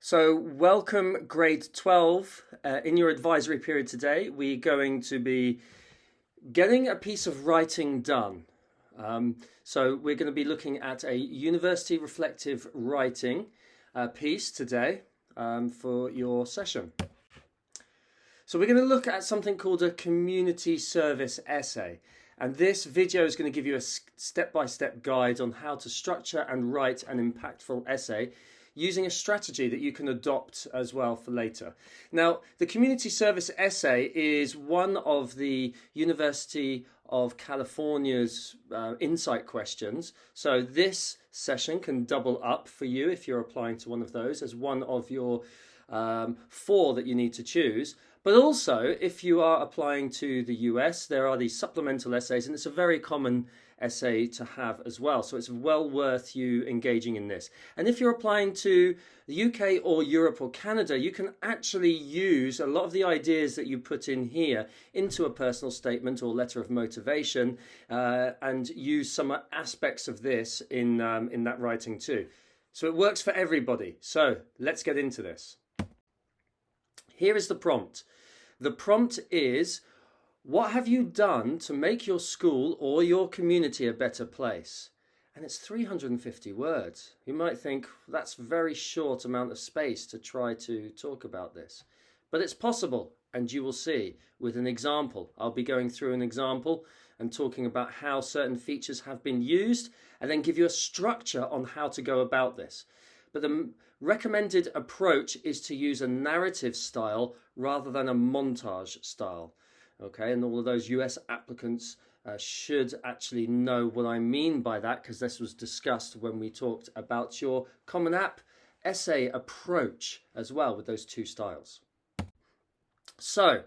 So welcome grade 12. In your advisory period today, we're going to be getting a piece of writing done. So we're going to be looking at a university reflective writing piece today for your session. So we're going to look at something called a community service essay. And this video is going to give you a step-by-step guide on how to structure and write an impactful essay using a strategy that you can adopt as well for later. Now, the community service essay is one of the University of California's insight questions. So this session can double up for you if you're applying to one of those as one of your 4 that you need to choose. But also, if you are applying to the US, there are these supplemental essays, and it's a very common essay to have as well. So it's well worth you engaging in this. And if you're applying to the UK or Europe or Canada, you can actually use a lot of the ideas that you put in here into a personal statement or letter of motivation and use some aspects of this in that writing too. So it works for everybody. So let's get into this. Here is the prompt. The prompt is, what have you done to make your school or your community a better place? And it's 350 words. You might think that's a very short amount of space to try to talk about this. But it's possible, and you will see with an example. I'll be going through an example and talking about how certain features have been used, and then give you a structure on how to go about this. But the recommended approach is to use a narrative style rather than a montage style. Okay, and all of those US applicants should actually know what I mean by that, because this was discussed when we talked about your Common App essay approach as well with those 2 styles. So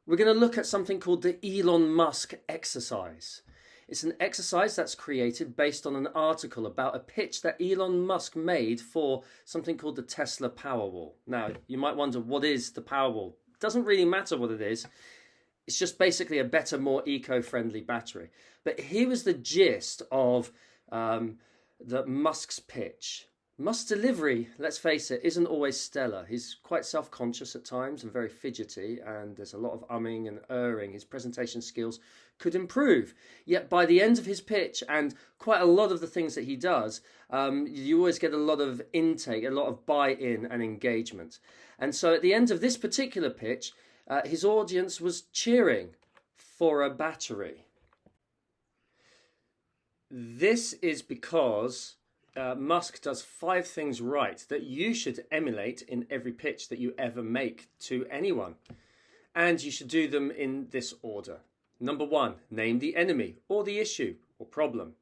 we're going to look at something called the Elon Musk exercise. It's an exercise that's created based on an article about a pitch that Elon Musk made for something called the Tesla Powerwall. Now, you might wonder, what is the Powerwall? It doesn't really matter what it is. It's just basically a better, more eco-friendly battery. But here is the gist of the Musk's pitch. Musk's delivery, let's face it, isn't always stellar. He's quite self-conscious at times and very fidgety, and there's a lot of umming and erring. His presentation skills could improve. Yet by the end of his pitch, and quite a lot of the things that he does, you always get a lot of intake, a lot of buy-in and engagement. And so at the end of this particular pitch, his audience was cheering for a battery. This is because Musk does 5 things right that you should emulate in every pitch that you ever make to anyone. And you should do them in this order. Number 1, name the enemy or the issue or problem.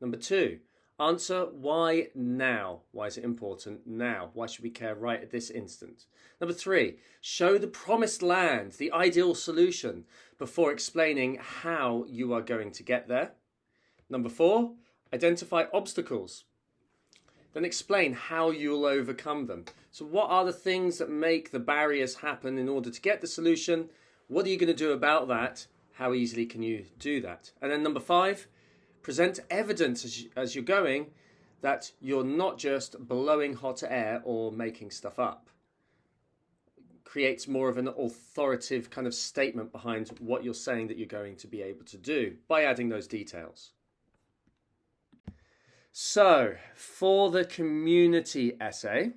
Number 2, answer why now. Why is it important now? Why should we care right at this instant? Number 3, show the promised land, the ideal solution, before explaining how you are going to get there. Number 4, identify obstacles. Then explain how you'll overcome them. So what are the things that make the barriers happen in order to get the solution? What are you going to do about that? How easily can you do that? And then number 5, present evidence as you're going that you're not just blowing hot air or making stuff up. Creates more of an authoritative kind of statement behind what you're saying that you're going to be able to do by adding those details. So, for the community essay,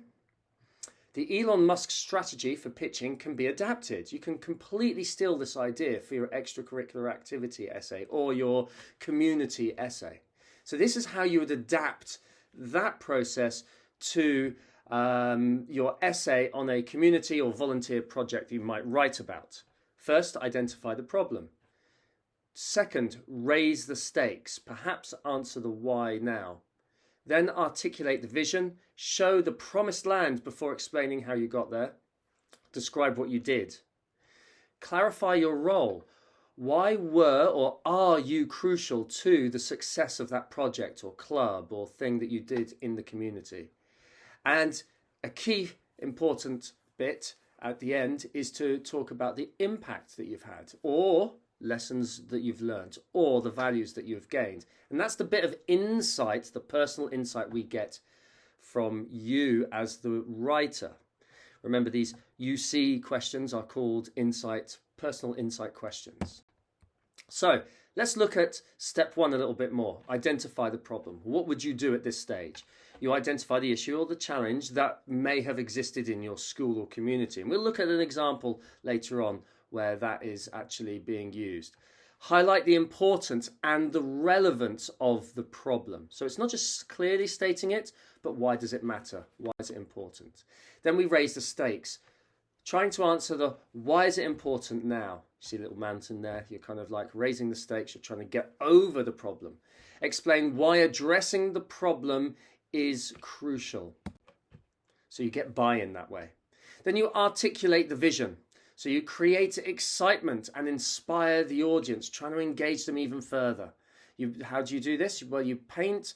the Elon Musk strategy for pitching can be adapted. You can completely steal this idea for your extracurricular activity essay or your community essay. So this is how you would adapt that process to your essay on a community or volunteer project you might write about. First, identify the problem. Second, raise the stakes. Perhaps answer the why now. Then articulate the vision, show the promised land before explaining how you got there. Describe what you did. Clarify your role. Why were or are you crucial to the success of that project or club or thing that you did in the community? And a key important bit at the end is to talk about the impact that you've had, or lessons that you've learned, or the values that you've gained. And that's the bit of insight, the personal insight we get from you as the writer. Remember, these UC questions are called personal insight questions. So let's look at step 1 a little bit more. Identify the problem. What would you do at this stage? You identify the issue or the challenge that may have existed in your school or community. And we'll look at an example later on where that is actually being used. Highlight the importance and the relevance of the problem. So it's not just clearly stating it, but why does it matter? Why is it important? Then we raise the stakes, trying to answer the why is it important now? You see a little mountain there, you're kind of like raising the stakes, you're trying to get over the problem. Explain why addressing the problem is crucial. So you get buy-in that way. Then you articulate the vision. So you create excitement and inspire the audience, trying to engage them even further. How do you do this? Well, you paint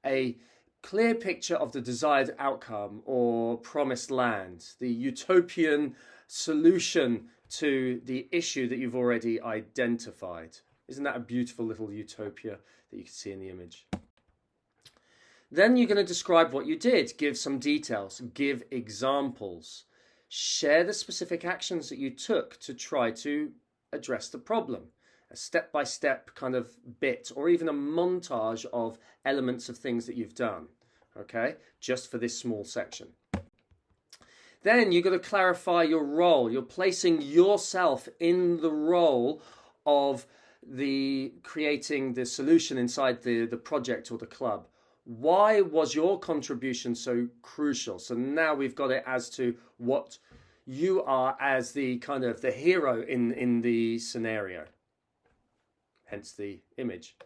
a clear picture of the desired outcome or promised land, the utopian solution to the issue that you've already identified. Isn't that a beautiful little utopia that you can see in the image? Then you're going to describe what you did, give some details, give examples. Share the specific actions that you took to try to address the problem. A step-by-step kind of bit, or even a montage of elements of things that you've done, okay, just for this small section. Then you've got to clarify your role. You're placing yourself in the role of creating the solution inside the project or the club. Why was your contribution so crucial? So now we've got it as to what you are as the kind of the hero in the scenario. Hence the image.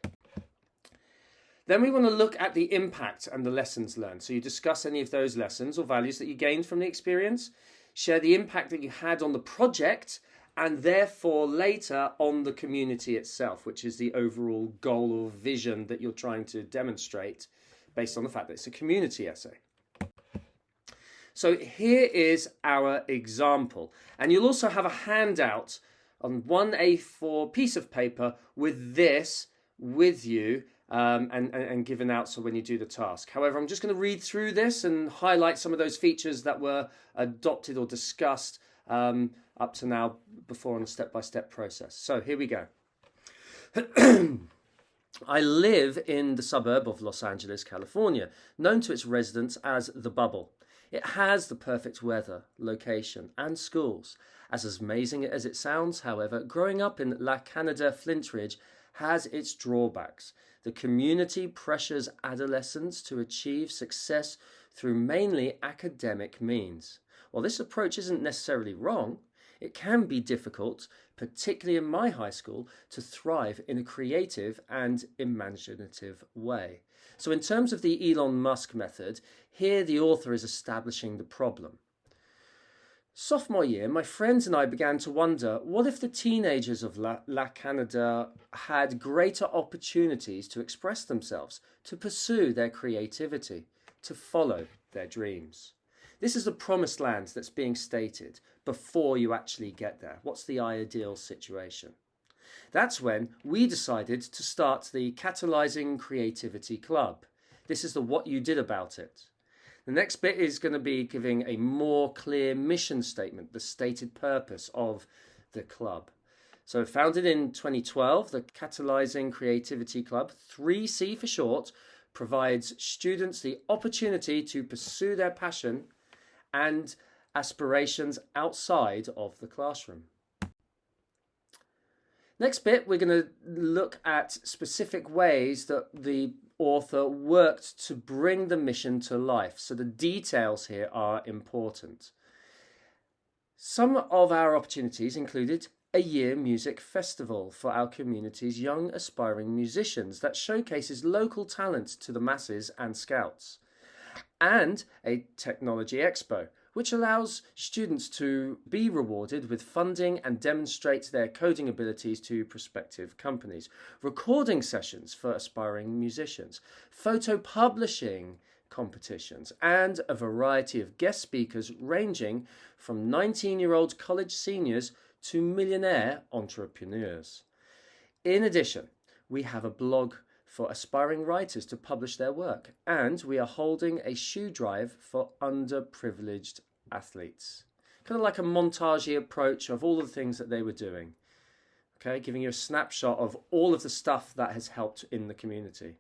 Then we want to look at the impact and the lessons learned. So you discuss any of those lessons or values that you gained from the experience. Share the impact that you had on the project and therefore later on the community itself, which is the overall goal or vision that you're trying to demonstrate based on the fact that it's a community essay. So here is our example. And you'll also have a handout on one A4 piece of paper with this with you and given out so when you do the task. However, I'm just going to read through this and highlight some of those features that were adopted or discussed up to now before on the step-by-step process. So here we go. I live in the suburb of Los Angeles, California, known to its residents as the Bubble. It has the perfect weather, location, and schools. As amazing as it sounds, however, growing up in La Canada Flintridge has its drawbacks. The community pressures adolescents to achieve success through mainly academic means. While this approach isn't necessarily wrong, it can be difficult, particularly in my high school, to thrive in a creative and imaginative way. So in terms of the Elon Musk method, here the author is establishing the problem. Sophomore year, my friends and I began to wonder, what if the teenagers of La Canada had greater opportunities to express themselves, to pursue their creativity, to follow their dreams? This is the promised land that's being stated before you actually get there. What's the ideal situation? That's when we decided to start the Catalyzing Creativity Club. This is the what you did about it. The next bit is going to be giving a more clear mission statement, the stated purpose of the club. So founded in 2012, the Catalyzing Creativity Club, 3C for short, provides students the opportunity to pursue their passion and aspirations outside of the classroom. Next bit, we're going to look at specific ways that the author worked to bring the mission to life. So the details here are important. Some of our opportunities included a year music festival for our community's young aspiring musicians that showcases local talent to the masses and scouts, and a technology expo, which allows students to be rewarded with funding and demonstrate their coding abilities to prospective companies, recording sessions for aspiring musicians, photo publishing competitions, and a variety of guest speakers ranging from 19-year-old college seniors to millionaire entrepreneurs. In addition, we have a blog for aspiring writers to publish their work. And we are holding a shoe drive for underprivileged athletes. Kind of like a montagey approach of all the things that they were doing. Okay, giving you a snapshot of all of the stuff that has helped in the community.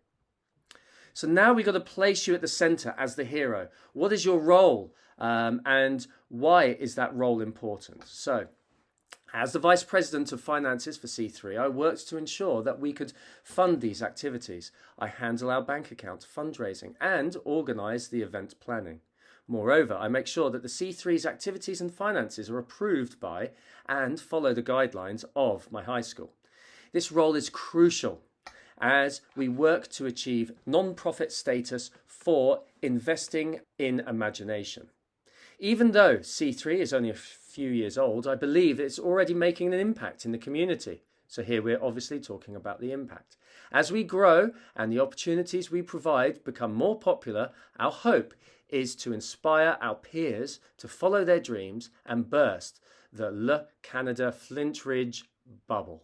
So now we've got to place you at the center as the hero. What is your role? And why is that role important? So, as the Vice President of Finances for C3, I worked to ensure that we could fund these activities. I handle our bank account, fundraising, and organise the event planning. Moreover, I make sure that the C3's activities and finances are approved by and follow the guidelines of my high school. This role is crucial as we work to achieve non-profit status for investing in imagination. Even though C3 is only a few years old, I believe it's already making an impact in the community. So here we're obviously talking about the impact. As we grow and the opportunities we provide become more popular, our hope is to inspire our peers to follow their dreams and burst the Le Canada Flintridge bubble.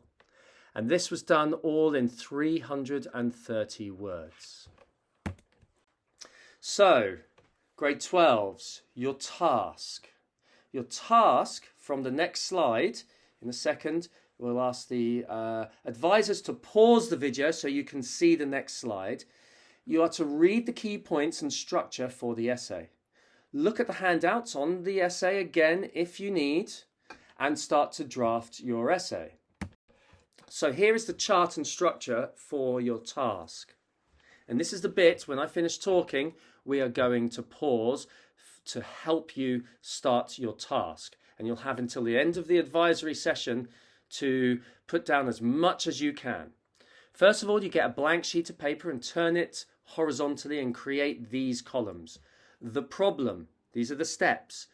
And this was done all in 330 words. So, grade 12s, your task. Your task from the next slide, in a second, we'll ask the advisors to pause the video so you can see the next slide. You are to read the key points and structure for the essay. Look at the handouts on the essay again if you need, and start to draft your essay. So here is the chart and structure for your task. And this is the bit, when I finish talking, we are going to pause to help you start your task. And you'll have until the end of the advisory session to put down as much as you can. First of all, you get a blank sheet of paper and turn it horizontally and create these columns. The problem, these are the steps.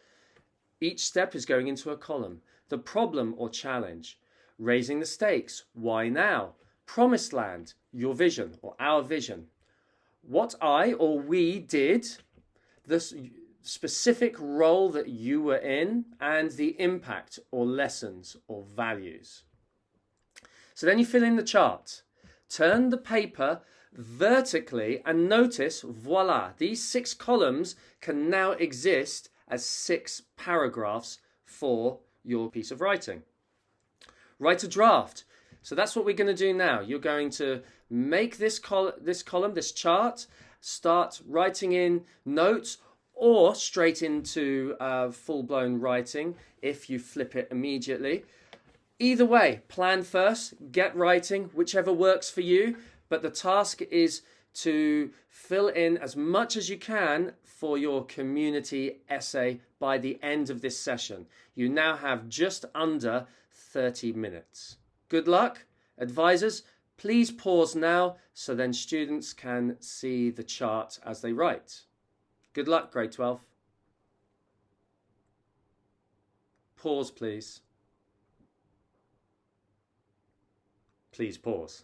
Each step is going into a column. The problem or challenge. Raising the stakes, why now? Promised land, your vision or our vision. What I or we did, the specific role that you were in, and the impact or lessons or values. So then you fill in the chart. Turn the paper vertically and notice, voila, these 6 columns can now exist as 6 paragraphs for your piece of writing. Write a draft. So that's what we're going to do now. You're going to make this column, this chart, start writing in notes or straight into full-blown writing if you flip it immediately. Either way, plan first, get writing, whichever works for you. But the task is to fill in as much as you can for your community essay by the end of this session. You now have just under 30 minutes. Good luck. Advisors, please pause now so then students can see the chart as they write. Good luck, grade 12. Pause, please. Please pause.